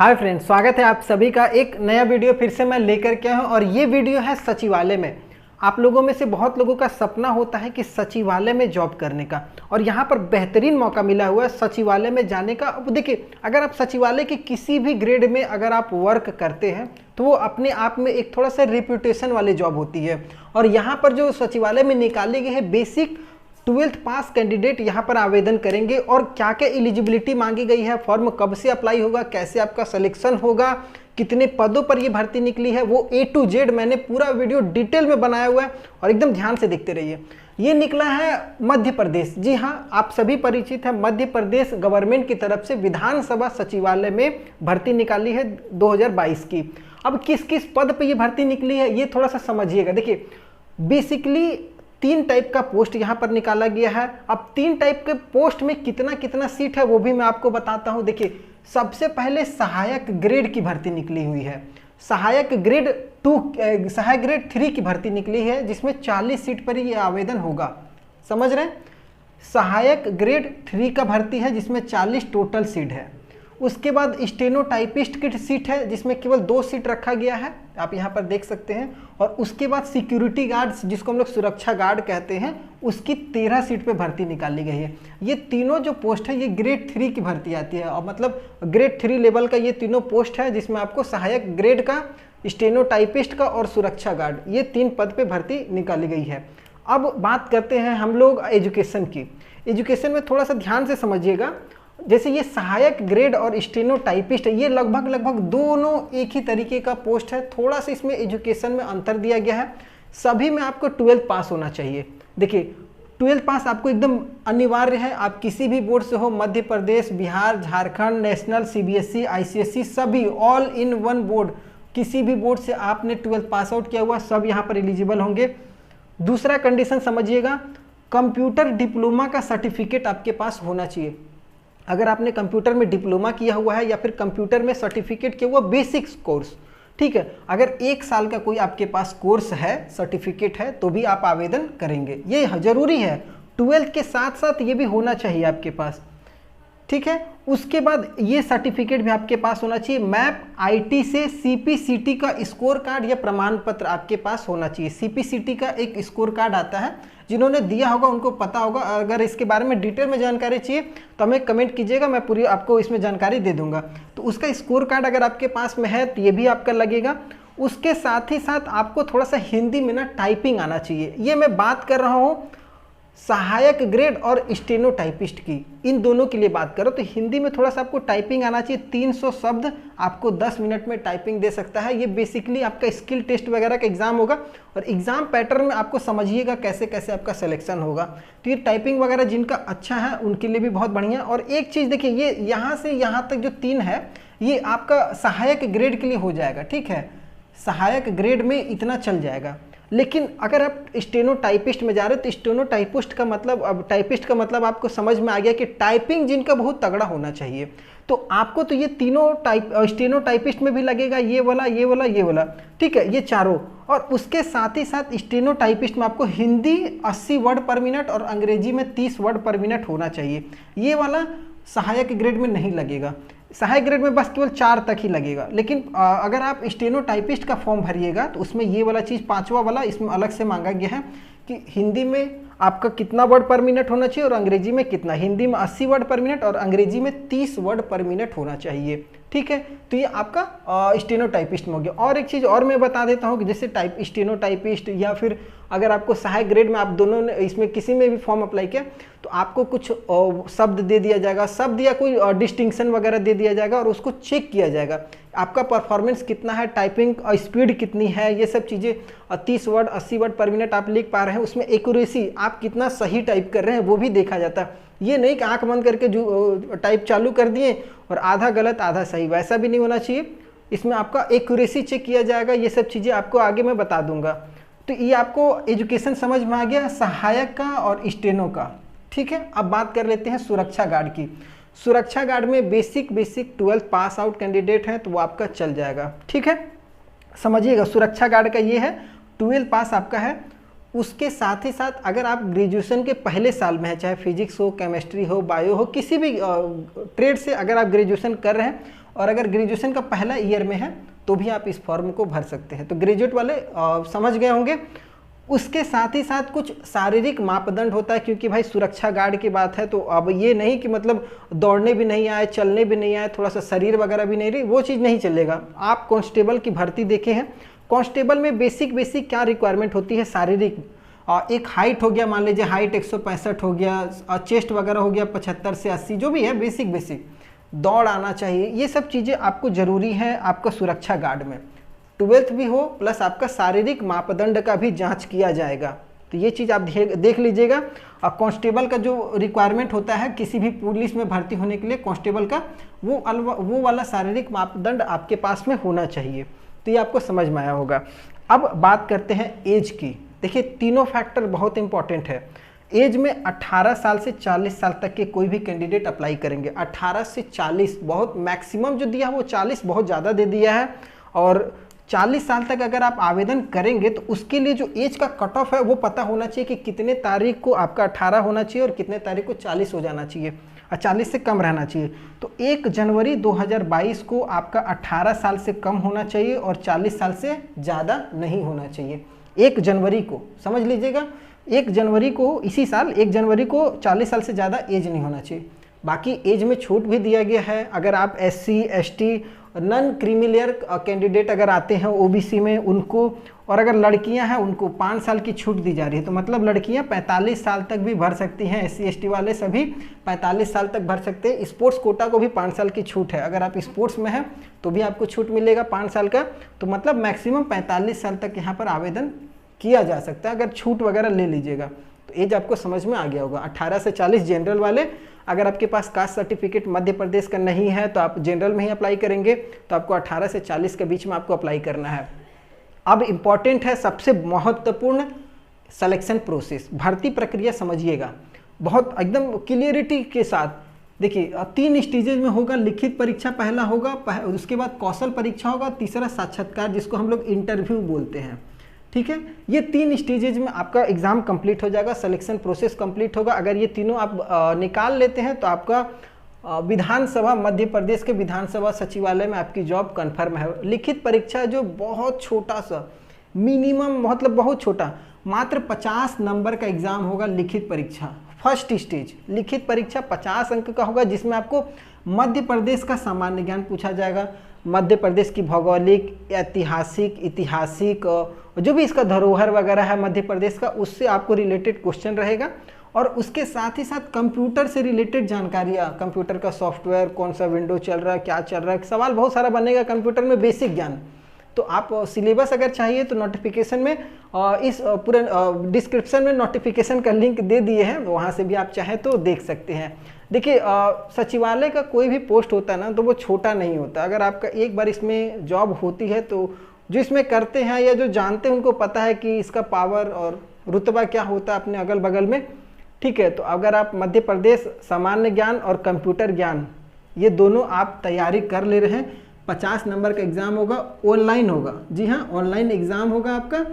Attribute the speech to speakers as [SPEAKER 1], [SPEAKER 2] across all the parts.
[SPEAKER 1] Hi friends, स्वागत है आप सभी का एक नया वीडियो फिर से मैं लेकर के आया हूँ। और ये वीडियो है सचिवालय में। आप लोगों में से बहुत लोगों का सपना होता है कि सचिवालय में जॉब करने का, और यहाँ पर बेहतरीन मौका मिला हुआ है सचिवालय में जाने का। अब देखिए, अगर आप सचिवालय के किसी भी ग्रेड में अगर आप वर्क करते हैं तो वो अपने आप में एक थोड़ा सा रेप्यूटेशन वाली जॉब होती है। और यहाँ पर जो सचिवालय में निकाली गई है, बेसिक 12th पास कैंडिडेट यहाँ पर आवेदन करेंगे। और क्या क्या एलिजिबिलिटी मांगी गई है, फॉर्म कब से अप्लाई होगा, कैसे आपका सिलेक्शन होगा, कितने पदों पर ये भर्ती निकली है, वो A to Z मैंने पूरा वीडियो डिटेल में बनाया हुआ है, और एकदम ध्यान से देखते रहिए। ये निकला है मध्य प्रदेश। जी हाँ, आप सभी परिचित हैं, मध्य प्रदेश गवर्नमेंट की तरफ से विधानसभा सचिवालय में भर्ती निकाली है 2022 की। अब किस किस पद पर यह भर्ती निकली है ये थोड़ा सा समझिएगा। देखिए, बेसिकली 3 टाइप का पोस्ट यहाँ पर निकाला गया है। अब 3 टाइप के पोस्ट में कितना कितना सीट है वो भी मैं आपको बताता हूँ। देखिए, सबसे पहले सहायक ग्रेड की भर्ती निकली हुई है। सहायक ग्रेड 3 की भर्ती निकली है, जिसमें 40 सीट पर ये आवेदन होगा। समझ रहे हैं? सहायक ग्रेड 3 का भर्ती है, जिसमें 40 टोटल सीट है। उसके बाद स्टेनोटाइपिस्ट की सीट है, जिसमें केवल 2 सीट रखा गया है, आप यहाँ पर देख सकते हैं। और उसके बाद सिक्योरिटी गार्ड्स, जिसको हम लोग सुरक्षा गार्ड कहते हैं, उसकी 13 सीट पे भर्ती निकाली गई है। ये तीनों जो पोस्ट है ये ग्रेड 3 की भर्ती आती है, और मतलब ग्रेड 3 लेवल का ये तीनों पोस्ट है, जिसमें आपको सहायक ग्रेड का, स्टेनोटाइपिस्ट का और सुरक्षा गार्ड, ये 3 पद पे भर्ती निकाली गई है। अब बात करते हैं हम लोग एजुकेशन की। एजुकेशन में थोड़ा सा ध्यान से समझिएगा। जैसे ये सहायक ग्रेड और स्टेनोटाइपिस्ट है, ये लगभग दोनों एक ही तरीके का पोस्ट है। थोड़ा सा इसमें एजुकेशन में अंतर दिया गया है। सभी में आपको 12th पास होना चाहिए। देखिए, 12th पास आपको एकदम अनिवार्य है। आप किसी भी बोर्ड से हो, Madhya Pradesh, Bihar, Jharkhand, national, CBSE, ICSE, सभी ऑल इन वन बोर्ड, किसी भी बोर्ड से आपने 12th पास आउट किया हुआ, सब यहाँ पर एलिजिबल होंगे। दूसरा कंडीशन समझिएगा, कंप्यूटर डिप्लोमा का सर्टिफिकेट आपके पास होना चाहिए। अगर आपने कंप्यूटर में डिप्लोमा किया हुआ है या फिर कंप्यूटर में सर्टिफिकेट किया हुआ बेसिक्स कोर्स, ठीक है, अगर 1 साल का कोई आपके पास कोर्स है, सर्टिफिकेट है, तो भी आप आवेदन करेंगे। ये जरूरी है। 12th के साथ साथ ये भी होना चाहिए आपके पास, ठीक है। उसके बाद ये सर्टिफिकेट भी आपके पास होना चाहिए। मैप IT से CPCT का स्कोर कार्ड या प्रमाण पत्र आपके पास होना चाहिए। CPCT का एक स्कोर कार्ड आता है, जिन्होंने दिया होगा उनको पता होगा। अगर इसके बारे में डिटेल में जानकारी चाहिए तो हमें कमेंट कीजिएगा, मैं पूरी आपको इसमें जानकारी दे दूंगा। तो उसका स्कोर कार्ड अगर आपके पास में है तो ये भी आपका लगेगा। उसके साथ ही साथ आपको थोड़ा सा हिंदी में ना टाइपिंग आना चाहिए। ये मैं बात कर रहा हूँ सहायक ग्रेड और स्टेनोटाइपिस्ट की, इन दोनों के लिए बात करो तो हिंदी में थोड़ा सा आपको टाइपिंग आना चाहिए। 300 शब्द आपको 10 मिनट में टाइपिंग दे सकता है। ये बेसिकली आपका स्किल टेस्ट वगैरह का एग्जाम होगा, और एग्जाम पैटर्न में आपको समझिएगा कैसे कैसे आपका सिलेक्शन होगा। तो ये टाइपिंग वगैरह जिनका अच्छा है उनके लिए भी बहुत बढ़िया। और एक चीज़ देखिए, ये यहाँ से यहाँ तक जो 3 है ये आपका सहायक ग्रेड के लिए हो जाएगा, ठीक है। सहायक ग्रेड में इतना चल जाएगा। लेकिन अगर आप स्टेनोटाइपिस्ट में जा रहे हो तो स्टेनोटाइपिस्ट का मतलब, अब टाइपिस्ट का मतलब आपको समझ में आ गया कि टाइपिंग जिनका बहुत तगड़ा होना चाहिए। तो आपको तो ये तीनों स्टेनोटाइपिस्ट में भी लगेगा, ये वाला, ये वाला, ये वाला, ठीक है, ये चारों। और उसके साथ ही साथ स्टेनोटाइपिस्ट में आपको हिंदी 80 वर्ड पर मिनट और अंग्रेजी में 30 वर्ड पर मिनट होना चाहिए। ये वाला सहायक ग्रेड में नहीं लगेगा। सहायक ग्रेड में बस केवल 4 तक ही लगेगा। लेकिन अगर आप स्टेनोटाइपिस्ट का फॉर्म भरिएगा तो उसमें ये वाला चीज़ 5वां वाला इसमें अलग से मांगा गया है कि हिंदी में आपका कितना वर्ड पर मिनट होना चाहिए और अंग्रेजी में कितना। हिंदी में 80 वर्ड पर मिनट और अंग्रेजी में 30 वर्ड पर मिनट होना चाहिए, ठीक है। तो ये आपका स्टेनोटाइपिस्ट में हो गया। और एक चीज़ और मैं बता देता हूँ कि जैसे स्टेनोटाइपिस्ट या फिर अगर आपको सहायक ग्रेड में आप दोनों ने इसमें किसी में भी फॉर्म अप्लाई किया तो आपको कुछ शब्द दे दिया जाएगा, शब्द या कोई डिस्टिंक्शन वगैरह दे दिया जाएगा, और उसको चेक किया जाएगा आपका परफॉर्मेंस कितना है, टाइपिंग स्पीड कितनी है, ये सब चीज़ें। 30 वर्ड 80 वर्ड पर मिनट आप लिख पा रहे हैं, उसमें एक्यूरेसी आप कितना सही टाइप कर रहे हैं वो भी देखा जाता है। ये नहीं कि आंख बंद करके जो टाइप चालू कर दिए और आधा गलत आधा सही, वैसा भी नहीं होना चाहिए। इसमें आपका एक्यूरेसी चेक किया जाएगा। ये सब चीज़ें आपको आगे मैं बता दूंगा। तो ये आपको एजुकेशन समझ में आ गया, सहायक का और स्टेनो का, ठीक है। अब बात कर लेते हैं सुरक्षा गार्ड की। सुरक्षा गार्ड में basic 12th pass out candidate हैं तो वो आपका चल जाएगा, ठीक है। समझिएगा, सुरक्षा गार्ड का ये है 12th पास आपका है। उसके साथ ही साथ अगर आप ग्रेजुएशन के पहले साल में है, चाहे फिजिक्स हो, केमिस्ट्री हो, बायो हो, किसी भी ट्रेड से अगर आप ग्रेजुएशन कर रहे हैं, और अगर ग्रेजुएशन का पहला ईयर में है तो भी आप इस फॉर्म को भर सकते हैं। तो ग्रेजुएट वाले समझ गए होंगे। उसके साथ ही साथ कुछ शारीरिक मापदंड होता है, क्योंकि भाई सुरक्षा गार्ड की बात है, तो अब ये नहीं कि मतलब दौड़ने भी नहीं आए, चलने भी नहीं आए, थोड़ा सा शरीर वगैरह भी नहीं रही, वो चीज़ नहीं चलेगा। आप कांस्टेबल की भर्ती देखे हैं, कांस्टेबल में बेसिक क्या रिक्वायरमेंट होती है शारीरिक। एक हाइट हो गया, मान लीजिए हाइट 165 हो गया, चेस्ट वगैरह हो गया 75 से 80, जो भी है बेसिक दौड़ आना चाहिए। ये सब चीज़ें आपको ज़रूरी है आपका सुरक्षा गार्ड में। 12th भी हो प्लस आपका शारीरिक मापदंड का भी जांच किया जाएगा। तो ये चीज़ आप देख लीजिएगा। और कांस्टेबल का जो रिक्वायरमेंट होता है किसी भी पुलिस में भर्ती होने के लिए, कांस्टेबल का वो वाला शारीरिक मापदंड आपके पास में होना चाहिए। तो ये आपको समझ में आया होगा। अब बात करते हैं एज की। देखिए तीनों फैक्टर बहुत इंपॉर्टेंट है। एज में 18 साल से 40 साल तक के कोई भी कैंडिडेट अप्लाई करेंगे। 18 से 40 बहुत मैक्सिमम जो दिया है, वो 40 बहुत ज़्यादा दे दिया है। और 40 साल तक अगर आप आवेदन करेंगे तो उसके लिए जो एज का कट ऑफ है वो पता होना चाहिए कि कितने तारीख को आपका 18 होना चाहिए और कितने तारीख को 40 हो जाना चाहिए और 40 से कम रहना चाहिए। तो 1 जनवरी 2022 को आपका 18 साल से कम होना चाहिए और 40 साल से ज़्यादा नहीं होना चाहिए। 1 जनवरी को समझ लीजिएगा, 1 जनवरी को इसी साल 1 जनवरी को 40 साल से ज़्यादा एज नहीं होना चाहिए। बाकी एज में छूट भी दिया गया है। अगर आप SC ST non creamy layer candidate अगर आते हैं OBC में उनको, और अगर लड़कियां हैं उनको 5 साल की छूट दी जा रही है। तो मतलब लड़कियां 45 साल तक भी भर सकती हैं। SC ST वाले सभी 45 साल तक भर सकते हैं। स्पोर्ट्स कोटा को भी 5 साल की छूट है। अगर आप स्पोर्ट्स में हैं तो भी आपको छूट मिलेगा 5 साल का। तो मतलब मैक्सिमम 45 साल तक यहाँ पर आवेदन किया जा सकता है, अगर छूट वगैरह ले लीजिएगा। तो एज आपको समझ में आ गया होगा। 18 से 40 जनरल वाले। अगर आपके पास कास्ट सर्टिफिकेट मध्य प्रदेश का नहीं है तो आप जनरल में ही अप्लाई करेंगे। तो आपको 18 से 40 के बीच में आपको अप्लाई करना है। अब इम्पॉर्टेंट है सबसे महत्वपूर्ण सिलेक्शन प्रोसेस, भर्ती प्रक्रिया समझिएगा बहुत एकदम क्लियरिटी के साथ। देखिए 3 स्टेजेज में होगा। लिखित परीक्षा पहला होगा, उसके बाद कौशल परीक्षा होगा, तीसरा साक्षात्कार जिसको हम लोग इंटरव्यू बोलते हैं। ठीक है, ये 3 स्टेजेज में आपका एग्जाम कंप्लीट हो जाएगा, सिलेक्शन प्रोसेस कंप्लीट होगा। अगर ये तीनों आप निकाल लेते हैं तो आपका विधानसभा, मध्य प्रदेश के विधानसभा सचिवालय में आपकी जॉब कंफर्म है। लिखित परीक्षा जो बहुत छोटा सा, मिनिमम मतलब बहुत छोटा, मात्र 50 नंबर का एग्जाम होगा लिखित परीक्षा। फर्स्ट स्टेज लिखित परीक्षा 50 अंक का होगा, जिसमें आपको मध्य प्रदेश का सामान्य ज्ञान पूछा जाएगा, मध्य प्रदेश की भौगोलिक, ऐतिहासिक जो भी इसका धरोहर वगैरह है मध्य प्रदेश का, उससे आपको रिलेटेड क्वेश्चन रहेगा। और उसके साथ ही साथ कंप्यूटर से रिलेटेड जानकारियाँ, कंप्यूटर का सॉफ्टवेयर, कौन सा विंडो चल रहा है, क्या चल रहा है, सवाल बहुत सारा बनेगा कंप्यूटर में, बेसिक ज्ञान। तो आप सिलेबस अगर चाहिए तो नोटिफिकेशन में इस पूरे डिस्क्रिप्शन में नोटिफिकेशन का लिंक दे दिए हैं, वहाँ से भी आप चाहें तो देख सकते हैं। देखिए सचिवालय का कोई भी पोस्ट होता है ना तो वो छोटा नहीं होता। अगर आपका एक बार इसमें जॉब होती है तो जो इसमें करते हैं या जो जानते हैं उनको पता है कि इसका पावर और रुतबा क्या होता है अपने अगल बगल में। ठीक है, तो अगर आप मध्य प्रदेश सामान्य ज्ञान और कंप्यूटर ज्ञान ये दोनों आप तैयारी कर ले रहे हैं, 50 नंबर का एग्ज़ाम होगा, ऑनलाइन होगा। जी हाँ, ऑनलाइन एग्ज़ाम होगा आपका,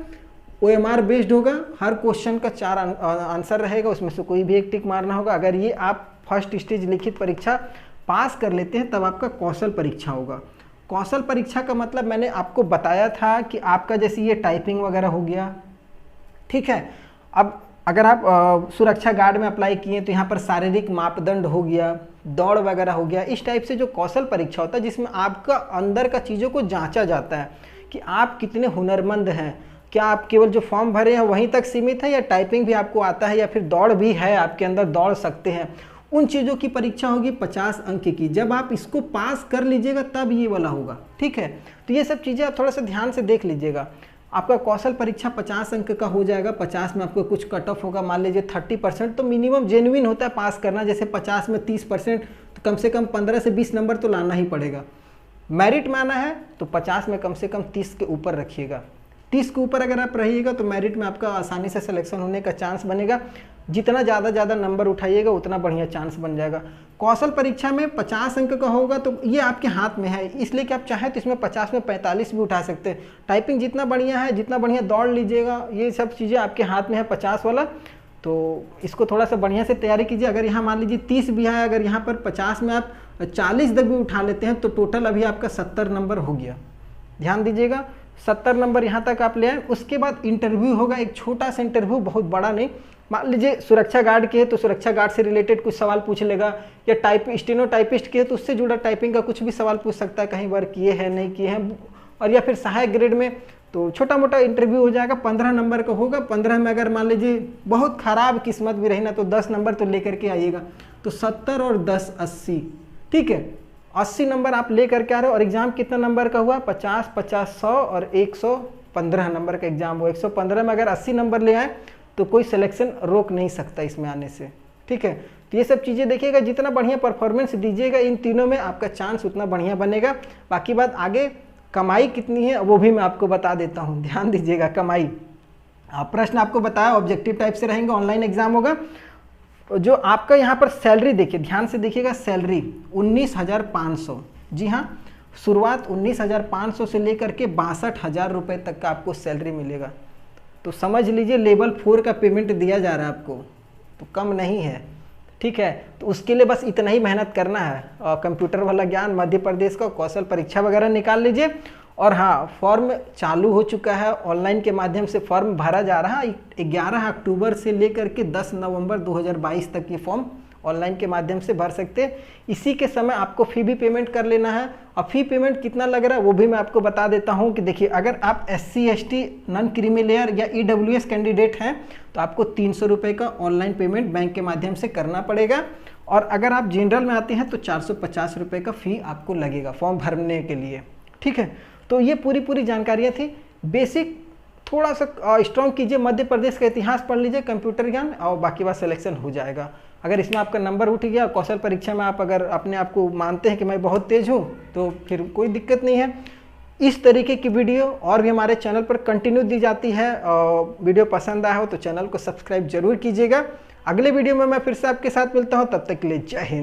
[SPEAKER 1] OMR बेस्ड होगा। हर क्वेश्चन का 4 आंसर रहेगा, उसमें से कोई भी एक टिक मारना होगा। अगर ये आप फर्स्ट स्टेज लिखित परीक्षा पास कर लेते हैं तब आपका कौशल परीक्षा होगा। कौशल परीक्षा का मतलब मैंने आपको बताया था कि आपका जैसे ये टाइपिंग वगैरह हो गया। ठीक है, अब अगर आप सुरक्षा गार्ड में अप्लाई किए तो यहाँ पर शारीरिक मापदंड हो गया, दौड़ वगैरह हो गया। इस टाइप से जो कौशल परीक्षा होता है जिसमें आपका अंदर का चीज़ों को जांचा जाता है कि आप कितने हुनरमंद हैं, क्या आप केवल जो फॉर्म भरे हैं वहीं तक सीमित है या टाइपिंग भी आपको आता है या फिर दौड़ भी है आपके अंदर, दौड़ सकते हैं। उन चीज़ों की परीक्षा होगी 50 अंक की। जब आप इसको पास कर लीजिएगा तब ये वाला होगा। ठीक है, तो ये सब चीज़ें आप थोड़ा सा ध्यान से देख लीजिएगा। आपका कौशल परीक्षा 50 अंक का हो जाएगा। 50 में आपको कुछ कट ऑफ होगा, मान लीजिए 30%, तो मिनिमम जेन्युइन होता है पास करना। जैसे 50 में 30%, तो कम से कम 15 से 20 नंबर तो लाना ही पड़ेगा। मेरिट में आना है तो 50 में कम से कम 30 के ऊपर रखिएगा। 30 के ऊपर अगर आप रहिएगा तो मेरिट में आपका आसानी से सिलेक्शन होने का चांस बनेगा। जितना ज़्यादा नंबर उठाइएगा उतना बढ़िया चांस बन जाएगा। कौशल परीक्षा में 50 अंक का होगा तो ये आपके हाथ में है, इसलिए कि आप चाहें तो इसमें 50 में 45 भी उठा सकते हैं। टाइपिंग जितना बढ़िया है, जितना बढ़िया दौड़ लीजिएगा, ये सब चीज़ें आपके हाथ में है 50 वाला। तो इसको थोड़ा सा बढ़िया से तैयारी कीजिए। अगर यहाँ मान लीजिए 30 भी है, अगर यहाँ पर 50 में आप 40 तक भी उठा लेते हैं तो टोटल अभी आपका 70 नंबर हो गया। ध्यान दीजिएगा, 70 नंबर यहाँ तक आप ले आए। उसके बाद इंटरव्यू होगा, एक छोटा सा इंटरव्यू, बहुत बड़ा नहीं। मान लीजिए सुरक्षा गार्ड के है तो सुरक्षा गार्ड से रिलेटेड कुछ सवाल पूछ लेगा, या स्टेनो टाइपिस्ट के है तो उससे जुड़ा टाइपिंग का कुछ भी सवाल पूछ सकता है, कहीं वर्क किए हैं नहीं किए हैं। और या फिर सहायक ग्रेड में तो छोटा मोटा इंटरव्यू हो जाएगा, 15 नंबर का होगा। 15 में अगर मान लीजिए बहुत खराब किस्मत भी रही ना तो 10 नंबर तो लेकर के आइएगा। तो 70 और 10 80, ठीक है, 80 नंबर आप ले करके आ रहे हो। और एग्जाम कितना नंबर का हुआ? 50, 50, 100 और 115 नंबर का एग्जाम हुआ। 115 में अगर 80 नंबर ले आए तो कोई सिलेक्शन रोक नहीं सकता इसमें आने से, ठीक है। तो ये सब चीज़ें देखिएगा, जितना बढ़िया परफॉर्मेंस दीजिएगा इन तीनों में आपका चांस उतना बढ़िया बनेगा। बाकी बात आगे कमाई कितनी है वो भी मैं आपको बता देता हूँ, ध्यान दीजिएगा। कमाई प्रश्न आपको बताया ऑब्जेक्टिव टाइप से रहेंगे, ऑनलाइन एग्जाम होगा। जो आपका यहाँ पर सैलरी देखिए, ध्यान से देखिएगा, सैलरी 19,500, जी हाँ, शुरुआत 19,500 से लेकर के 62,000 रुपये तक का आपको सैलरी मिलेगा। तो समझ लीजिए लेवल 4 का पेमेंट दिया जा रहा है आपको, तो कम नहीं है, ठीक है। तो उसके लिए बस इतना ही मेहनत करना है, कंप्यूटर वाला ज्ञान, मध्य प्रदेश का कौशल परीक्षा वगैरह निकाल लीजिए। और हाँ, फॉर्म चालू हो चुका है, ऑनलाइन के माध्यम से फॉर्म भरा जा रहा है। 11 अक्टूबर से लेकर के 10 नवंबर 2022 तक ये फॉर्म ऑनलाइन के माध्यम से भर सकते हैं। इसी के समय आपको फ़ी भी पेमेंट कर लेना है। और फ़ी पेमेंट कितना लग रहा है वो भी मैं आपको बता देता हूँ कि देखिए, अगर आप SC ST non creamy layer या EWS कैंडिडेट हैं तो आपको 300 रुपये का ऑनलाइन पेमेंट बैंक के माध्यम से करना पड़ेगा। और अगर आप जनरल में आते हैं तो 450 रुपये का फ़ी आपको लगेगा फॉर्म भरने के लिए, ठीक है। तो ये पूरी जानकारियाँ थी बेसिक। थोड़ा सा स्ट्रॉन्ग कीजिए, मध्य प्रदेश का इतिहास पढ़ लीजिए, कंप्यूटर ज्ञान, और बाकी बात सिलेक्शन हो जाएगा। अगर इसमें आपका नंबर उठ गया, कौशल परीक्षा में आप अगर अपने आप को मानते हैं कि मैं बहुत तेज़ हूँ तो फिर कोई दिक्कत नहीं है। इस तरीके की वीडियो और भी हमारे चैनल पर कंटिन्यू दी जाती है। वीडियो पसंद आया हो तो चैनल को सब्सक्राइब जरूर कीजिएगा। अगले वीडियो में मैं फिर से आपके साथ मिलता हूँ, तब तक के लिए जय हिंद।